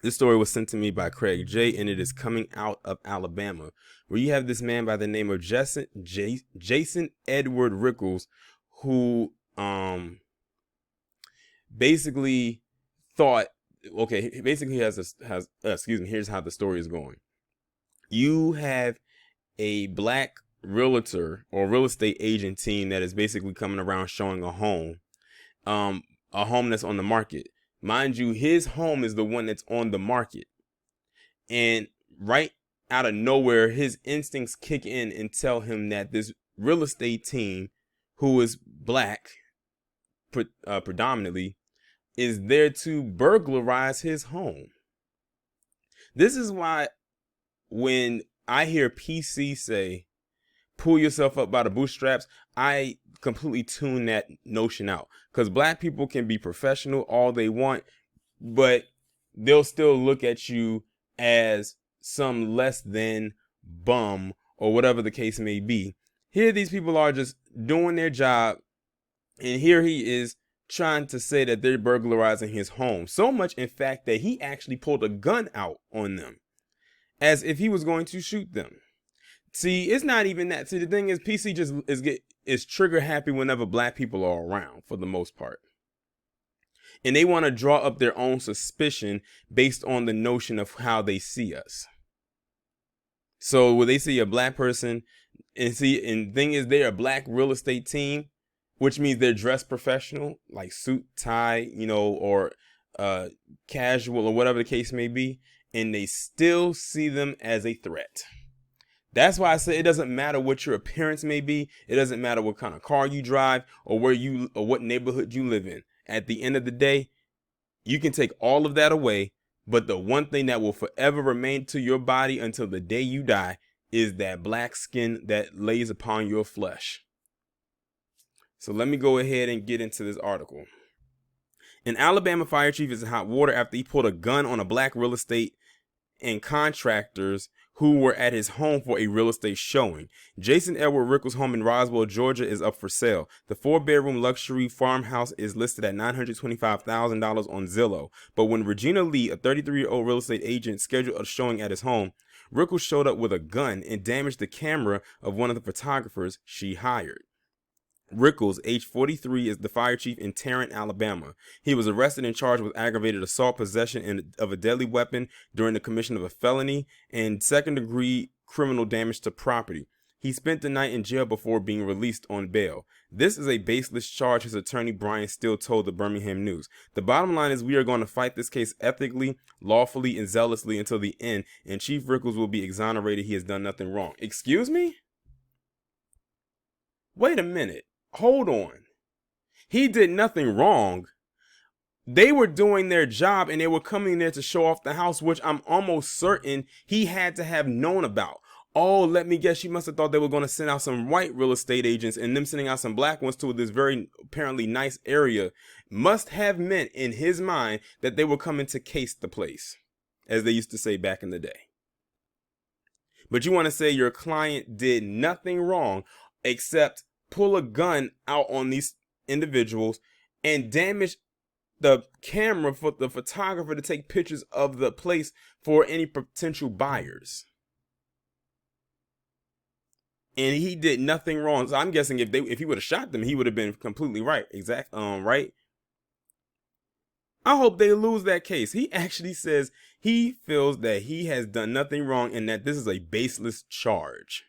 This story was sent to me by Craig J, and it is coming out of Alabama, where you have this man by the name of Jason Edward Rickles, who basically thought, okay, basically here's how the story is going. You have a black realtor or real estate agent team that is basically coming around showing a home that's on the market. Mind you, his home is the one that's on the market. And right out of nowhere, his instincts kick in and tell him that this real estate team, who is black predominantly, is there to burglarize his home. This is why when I hear PC say, pull yourself up by the bootstraps, I completely tune that notion out. Because black people can be professional all they want, but they'll still look at you as some less than bum or whatever the case may be. Here these people are just doing their job, and here he is trying to say that they're burglarizing his home. So much, in fact, that he actually pulled a gun out on them as if he was going to shoot them. See, it's not even that. See, the thing is, PC just is trigger happy whenever black people are around, for the most part. And they want to draw up their own suspicion based on the notion of how they see us. So when they see a black person, and the thing is, they're a black real estate team, which means they're dressed professional, like suit, tie, or casual or whatever the case may be, and they still see them as a threat. That's why I say it doesn't matter what your appearance may be. It doesn't matter what kind of car you drive or what neighborhood you live in. At the end of the day, you can take all of that away, but the one thing that will forever remain to your body until the day you die is that black skin that lays upon your flesh. So let me go ahead and get into this article. An Alabama fire chief is in hot water after he pulled a gun on a black real estate and contractors who were at his home for a real estate showing. Jason Edward Rickles' home in Roswell, Georgia is up for sale. The 4-bedroom luxury farmhouse is listed at $925,000 on Zillow. But when Regina Lee, a 33-year-old real estate agent, scheduled a showing at his home, Rickles showed up with a gun and damaged the camera of one of the photographers she hired. Rickles, age 43, is the fire chief in Tarrant, Alabama. He was arrested and charged with aggravated assault, possession of a deadly weapon during the commission of a felony, and second-degree criminal damage to property. He spent the night in jail before being released on bail. This is a baseless charge, his attorney Brian Steele told the Birmingham News. The bottom line is we are going to fight this case ethically, lawfully, and zealously until the end, and Chief Rickles will be exonerated. He has done nothing wrong. Excuse me? Wait a minute. Hold on. He did nothing wrong. They were doing their job and they were coming there to show off the house, which I'm almost certain he had to have known about. Oh, let me guess, she must have thought they were going to send out some white real estate agents, and them sending out some black ones to this very apparently nice area must have meant in his mind that they were coming to case the place, as they used to say back in the day. But you want to say your client did nothing wrong except pull a gun out on these individuals and damage the camera for the photographer to take pictures of the place for any potential buyers. And he did nothing wrong. So I'm guessing if he would have shot them, he would have been completely right. Right. I hope they lose that case. He actually says he feels that he has done nothing wrong and that this is a baseless charge.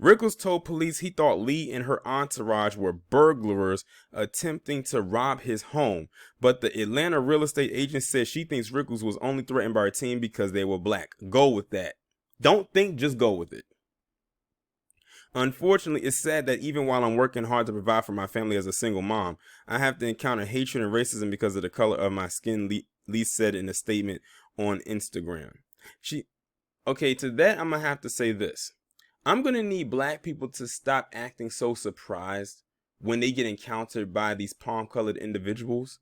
Rickles told police he thought Lee and her entourage were burglars attempting to rob his home, but the Atlanta real estate agent says she thinks Rickles was only threatened by her team because they were black. Go with that. Don't think, just go with it. Unfortunately, it's sad that even while I'm working hard to provide for my family as a single mom, I have to encounter hatred and racism because of the color of my skin, Lee said in a statement on Instagram. To that, I'm going to have to say this. I'm going to need black people to stop acting so surprised when they get encountered by these palm-colored individuals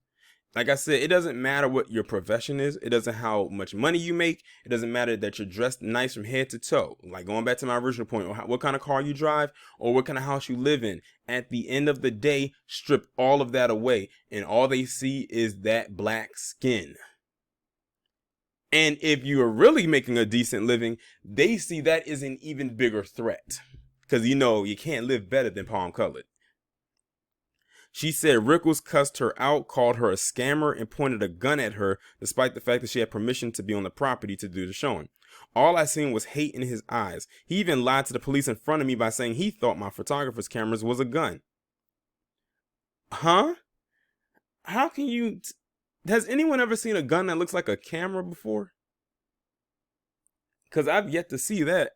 Like I said, it doesn't matter what your profession is. It doesn't how much money you make. It doesn't matter that you're dressed nice from head to toe. Like going back to my original point, or what kind of car you drive or what kind of house you live in. At the end of the day, strip all of that away, and all they see is that black skin. And if you are really making a decent living, they see that as an even bigger threat. Because you can't live better than palm colored. She said Rickles cussed her out, called her a scammer, and pointed a gun at her, despite the fact that she had permission to be on the property to do the showing. All I seen was hate in his eyes. He even lied to the police in front of me by saying he thought my photographer's cameras was a gun. Huh? How can you... Has anyone ever seen a gun that looks like a camera before? Because I've yet to see that.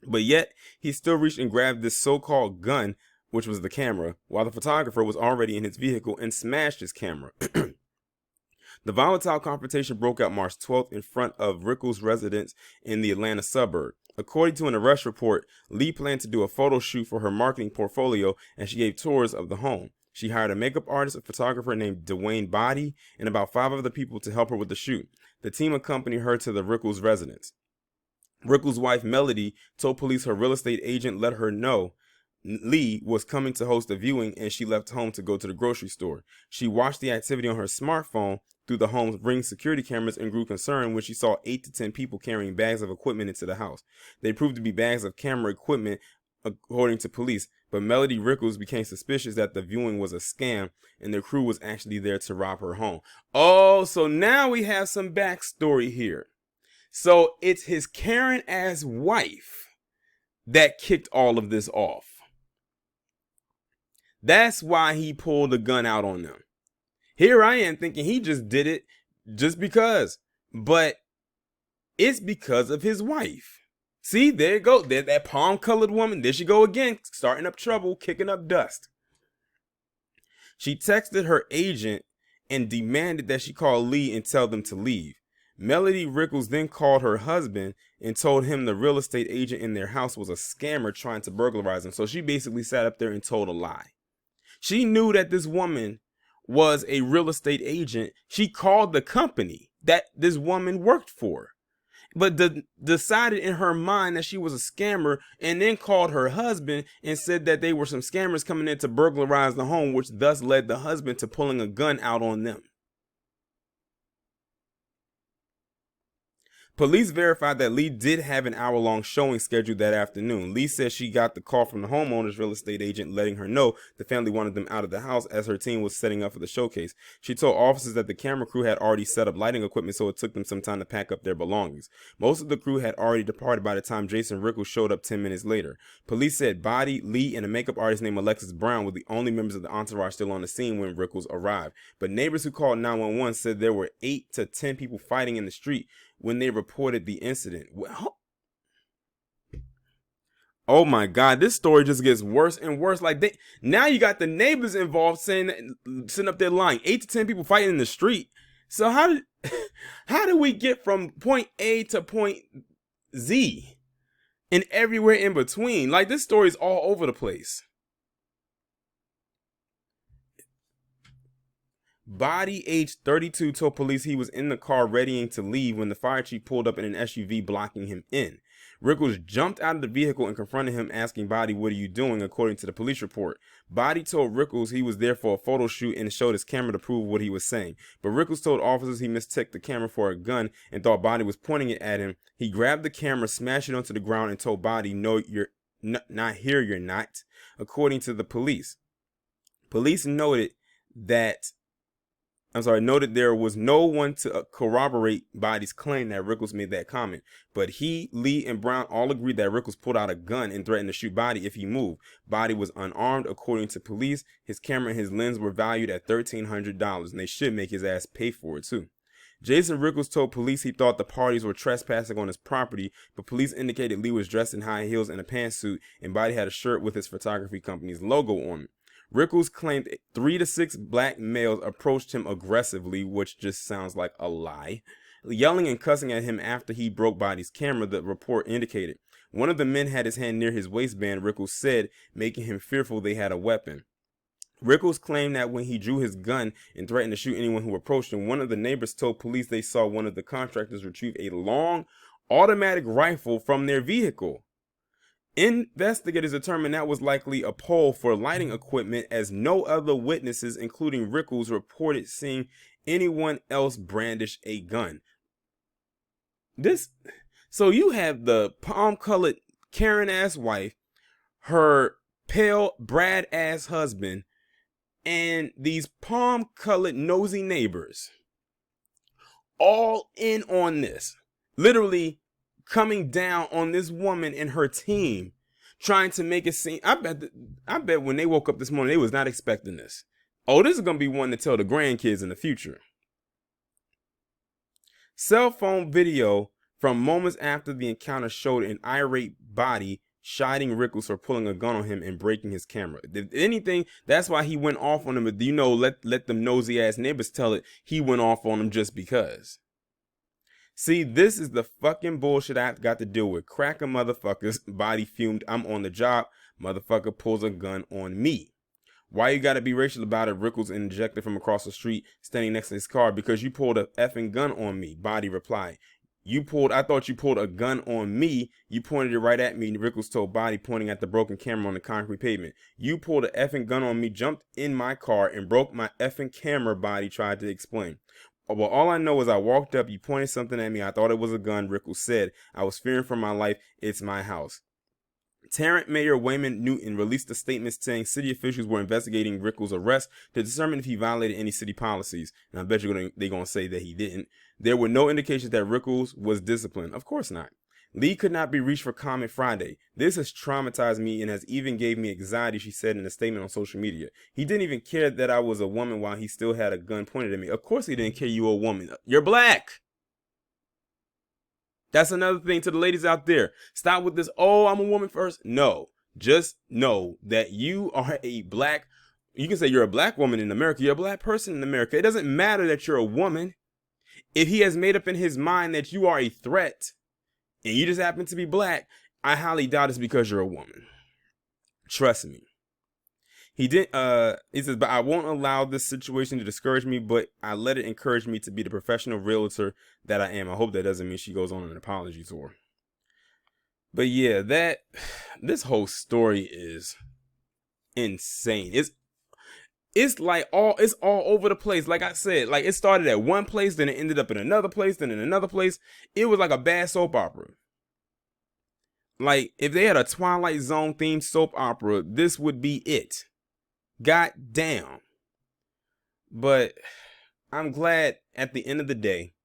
But yet, he still reached and grabbed this so-called gun, which was the camera, while the photographer was already in his vehicle, and smashed his camera. The volatile confrontation broke out March 12th in front of Rickles' residence in the Atlanta suburb. According to an arrest report, Lee planned to do a photo shoot for her marketing portfolio, and she gave tours of the home. She hired a makeup artist, a photographer named Dwayne Body, and about 5 other people to help her with the shoot. The team accompanied her to the Rickles' residence. Rickles' wife, Melody, told police her real estate agent let her know Lee was coming to host a viewing, and she left home to go to the grocery store. She watched the activity on her smartphone through the home's Ring security cameras and grew concerned when she saw 8 to 10 people carrying bags of equipment into the house. They proved to be bags of camera equipment, according to police, but Melody Rickles became suspicious that the viewing was a scam and the crew was actually there to rob her home. Oh, so now we have some backstory here. So it's his Karen-ass wife that kicked all of this off. That's why he pulled a gun out on them. Here I am thinking he just did it just because. But it's because of his wife. See, there you go. There's that palm-colored woman. There she go again, starting up trouble, kicking up dust. She texted her agent and demanded that she call Lee and tell them to leave. Melody Rickles then called her husband and told him the real estate agent in their house was a scammer trying to burglarize them. So she basically sat up there and told a lie. She knew that this woman was a real estate agent. She called the company that this woman worked for, but decided in her mind that she was a scammer, and then called her husband and said that they were some scammers coming in to burglarize the home, which thus led the husband to pulling a gun out on them. Police verified that Lee did have an hour-long showing scheduled that afternoon. Lee said she got the call from the homeowner's real estate agent letting her know the family wanted them out of the house as her team was setting up for the showcase. She told officers that the camera crew had already set up lighting equipment, so it took them some time to pack up their belongings. Most of the crew had already departed by the time Jason Rickles showed up 10 minutes later. Police said Body, Lee, and a makeup artist named Alexis Brown were the only members of the entourage still on the scene when Rickles arrived. But neighbors who called 911 said there were 8 to 10 people fighting in the street when they reported the incident. Well, oh my God, this story just gets worse and worse. Like now you got the neighbors involved saying that, sitting up there lying. 8 to 10 people fighting in the street. So how did we get from point A to point Z and everywhere in between? Like this story is all over the place. Body, age 32, told police he was in the car readying to leave when the fire chief pulled up in an SUV blocking him in. Rickles jumped out of the vehicle and confronted him, asking Body, "What are you doing?" according to the police report. Body told Rickles he was there for a photo shoot and showed his camera to prove what he was saying. But Rickles told officers he mistook the camera for a gun and thought Body was pointing it at him. He grabbed the camera, smashed it onto the ground, and told Body, "No, you're not here, you're not," according to the police. Police noted there was no one to corroborate Body's claim that Rickles made that comment. But he, Lee, and Brown all agreed that Rickles pulled out a gun and threatened to shoot Body if he moved. Body was unarmed, according to police. His camera and his lens were valued at $1,300, and they should make his ass pay for it, too. Jason Rickles told police he thought the parties were trespassing on his property, but police indicated Lee was dressed in high heels and a pantsuit, and Body had a shirt with his photography company's logo on it. Rickles claimed 3 to 6 black males approached him aggressively, which just sounds like a lie, yelling and cussing at him after he broke Body's camera, the report indicated. One of the men had his hand near his waistband, Rickles said, making him fearful they had a weapon. Rickles claimed that when he drew his gun and threatened to shoot anyone who approached him, one of the neighbors told police they saw one of the contractors retrieve a long automatic rifle from their vehicle. Investigators determined that was likely a pole for lighting equipment, as no other witnesses, including Rickles, reported seeing anyone else brandish a gun. So you have the palm-colored Karen-ass wife, her pale Brad-ass husband, and these palm-colored nosy neighbors all in on this, literally coming down on this woman and her team, trying to make it seem. I bet when they woke up this morning, they was not expecting this. Oh, this is gonna be one to tell the grandkids in the future. Cell phone video from moments after the encounter showed an irate body chiding Rickles for pulling a gun on him and breaking his camera. If anything, that's why he went off on him. But let them nosy ass neighbors tell it. He went off on him just because. See, this is the fucking bullshit I've got to deal with. Cracker motherfuckers, body fumed. I'm on the job. Motherfucker pulls a gun on me. Why you gotta be racial about it? Rickles interjected from across the street, standing next to his car. Because you pulled a effing gun on me, Body replied. I thought you pulled a gun on me. You pointed it right at me, Rickles told Body, pointing at the broken camera on the concrete pavement. You pulled a effing gun on me, jumped in my car, and broke my effing camera, Body tried to explain. Well, all I know is I walked up, you pointed something at me, I thought it was a gun, Rickles said. I was fearing for my life, it's my house. Tarrant Mayor Wayman Newton released a statement saying city officials were investigating Rickles' arrest to determine if he violated any city policies. And I bet they're going to say that he didn't. There were no indications that Rickles was disciplined. Of course not. Lee could not be reached for comment Friday. This has traumatized me and has even gave me anxiety, she said in a statement on social media. He didn't even care that I was a woman while he still had a gun pointed at me. Of course he didn't care you were a woman. You're black. That's another thing to the ladies out there. Stop with this, oh, I'm a woman first. No, just know that you are a black, you can say you're a black woman in America. You're a black person in America. It doesn't matter that you're a woman. If he has made up in his mind that you are a threat and you just happen to be black, I highly doubt it's because you're a woman. Trust me. He says, but I won't allow this situation to discourage me, but I let it encourage me to be the professional realtor that I am. I hope that doesn't mean she goes on an apology tour. But yeah, this whole story is insane. It's all over the place. Like I said, like it started at one place, then it ended up in another place, then in another place. It was like a bad soap opera. Like if they had a Twilight Zone themed soap opera, this would be it. God damn. But I'm glad at the end of the day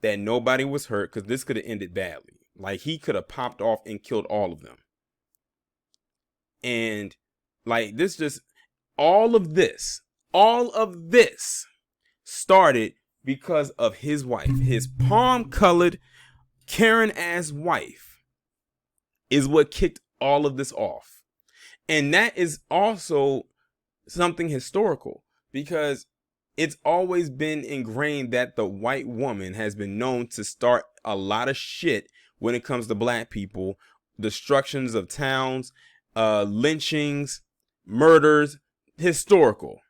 that nobody was hurt, because this could have ended badly. Like he could have popped off and killed all of them. And like all of this started because of his wife. His palm-colored Karen-ass wife is what kicked all of this off. And that is also something historical, because it's always been ingrained that the white woman has been known to start a lot of shit when it comes to black people. Destructions of towns, lynchings, murders, historical.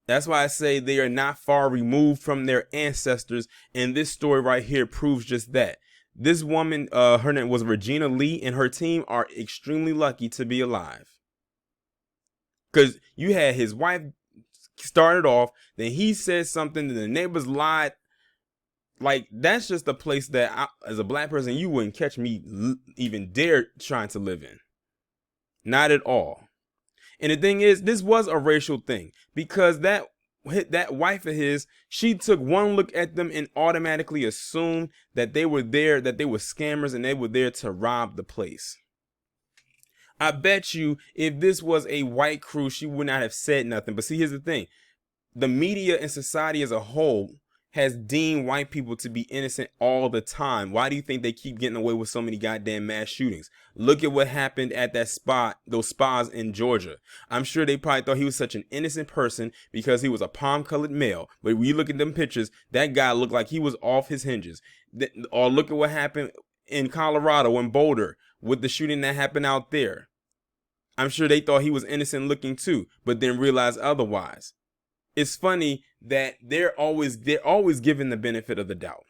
That's why I say they are not far removed from their ancestors, and this story right here proves just that. This woman, her name was Regina Lee, and her team are extremely lucky to be alive. Because you had his wife started off, then he said something, then the neighbors lied. Like, that's just a place that, as a black person, you wouldn't catch me even dare trying to live in. Not at all. And the thing is, this was a racial thing, because that wife of his, she took one look at them and automatically assumed that they were there, that they were scammers, and they were there to rob the place. I bet you if this was a white crew, she would not have said nothing. But see, here's the thing. The media and society as a whole has deemed white people to be innocent all the time. Why do you think they keep getting away with so many goddamn mass shootings? Look at what happened at that spot, those spas in Georgia. I'm sure they probably thought he was such an innocent person because he was a palm-colored male. But when you look at them pictures, that guy looked like he was off his hinges. Or look at what happened in Colorado, in Boulder, with the shooting that happened out there. I'm sure they thought he was innocent looking too, but then realized otherwise. It's funny that they're always given the benefit of the doubt.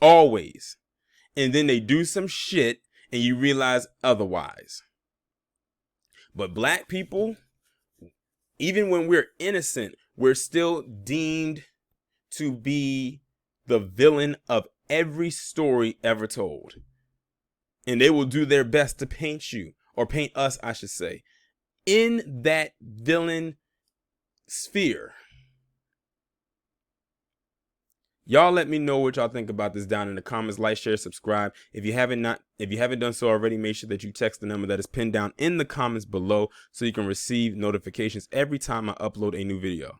Always. And then they do some shit and you realize otherwise. But black people, even when we're innocent, we're still deemed to be the villain of every story ever told. And they will do their best to paint you, or paint us, I should say, in that villain sphere. Y'all let me know what y'all think about this down in the comments. Like, share, subscribe. If you haven't done so already, make sure that you text the number that is pinned down in the comments below so you can receive notifications every time I upload a new video.